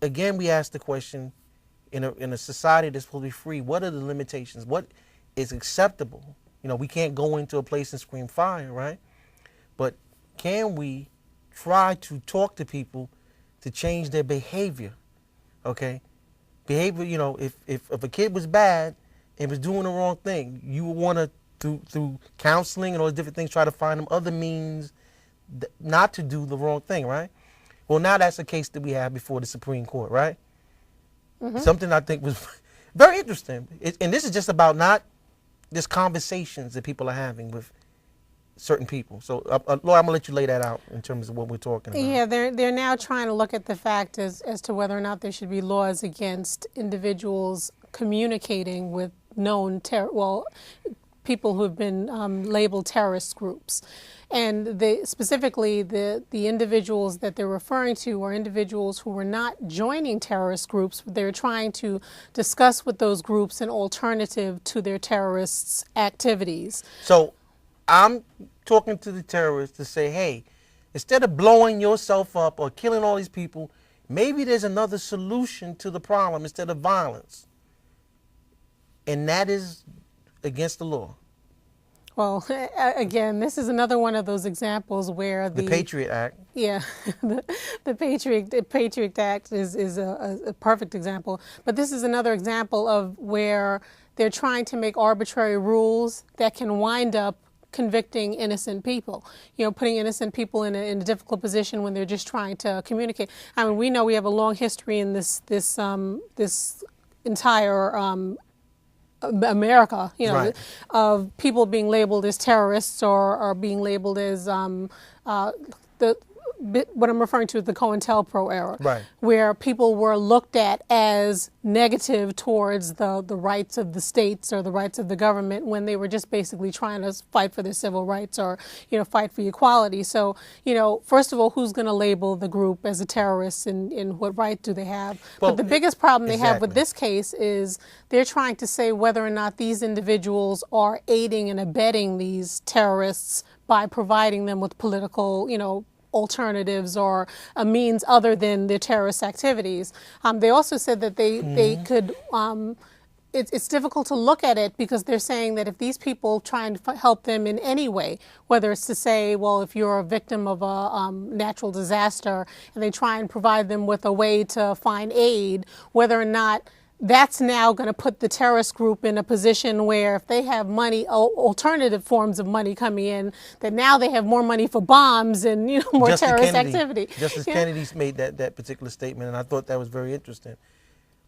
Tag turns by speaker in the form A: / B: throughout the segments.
A: again, we ask the question, in a society that's supposed to be free, what are the limitations? What is acceptable? You know, we can't go into a place and scream fire, right? But can we try to talk to people to change their behavior? Okay? Behavior, you know, if a kid was bad and was doing the wrong thing, you would want to, through counseling and all those different things, try to find them other means not to do the wrong thing, right? Well, now that's a case that we have before the Supreme Court, right? Mm-hmm. Something I think was very interesting. And this is just about not just conversations that people are having with certain people. So, Laura, I'm going to let you lay that out in terms of what we're talking about.
B: Yeah, they're now trying to look at the fact as to whether or not there should be laws against individuals communicating with known people who have been labeled terrorist groups. And specifically, the individuals that they're referring to are individuals who were not joining terrorist groups. They're trying to discuss with those groups an alternative to their terrorists' activities.
A: So I'm talking to the terrorists to say, hey, instead of blowing yourself up or killing all these people, maybe there's another solution to the problem instead of violence. And that is against the law.
B: Well, again, this is another one of those examples where
A: the Patriot Act.
B: Yeah, the Patriot Act is a perfect example. But this is another example of where they're trying to make arbitrary rules that can wind up convicting innocent people, you know, putting innocent people in a difficult position when they're just trying to communicate. I mean, we know we have a long history in this entire America, you know, right, of people being labeled as terrorists or being labeled as what I'm referring to is the COINTELPRO era,
A: right,
B: where people were looked at as negative towards the rights of the states or the rights of the government when they were just basically trying to fight for their civil rights or, you know, fight for equality. So, you know, first of all, who's going to label the group as a terrorist and what right do they have? Well, but the biggest problem they have with this case is they're trying to say whether or not these individuals are aiding and abetting these terrorists by providing them with political, you know, alternatives or a means other than their terrorist activities. They also said that they could, it's difficult to look at it because they're saying that if these people try and help them in any way, whether it's to say, well, if you're a victim of a natural disaster and they try and provide them with a way to find aid, whether or not that's now going to put the terrorist group in a position where if they have money, alternative forms of money coming in, that now they have more money for bombs and, you know, more terrorist activity.
A: Justice Kennedy's made that particular statement, and I thought that was very interesting.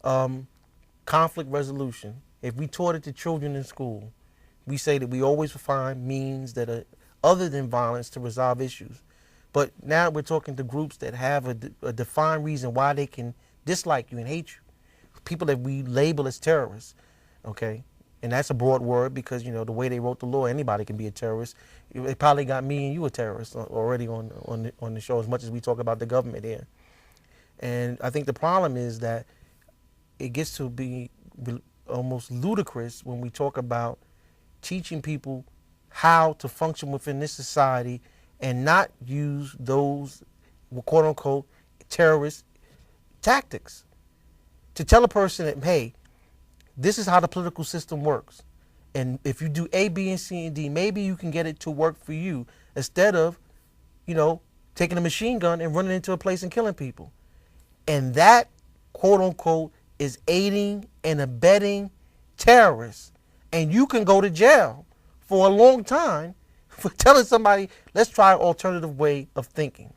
A: Conflict resolution. If we taught it to children in school, we say that we always find means that are other than violence to resolve issues. But now we're talking to groups that have a defined reason why they can dislike you and hate you. People that we label as terrorists, okay? And that's a broad word because, you know, the way they wrote the law, anybody can be a terrorist. It probably got me and you a terrorist already on the show, as much as we talk about the government here. And I think the problem is that it gets to be almost ludicrous when we talk about teaching people how to function within this society and not use those, quote-unquote, terrorist tactics. To tell a person that, hey, this is how the political system works. And if you do A, B, and C, and D, maybe you can get it to work for you instead of, you know, taking a machine gun and running into a place and killing people. And that, quote unquote, is aiding and abetting terrorists. And you can go to jail for a long time for telling somebody, let's try an alternative way of thinking.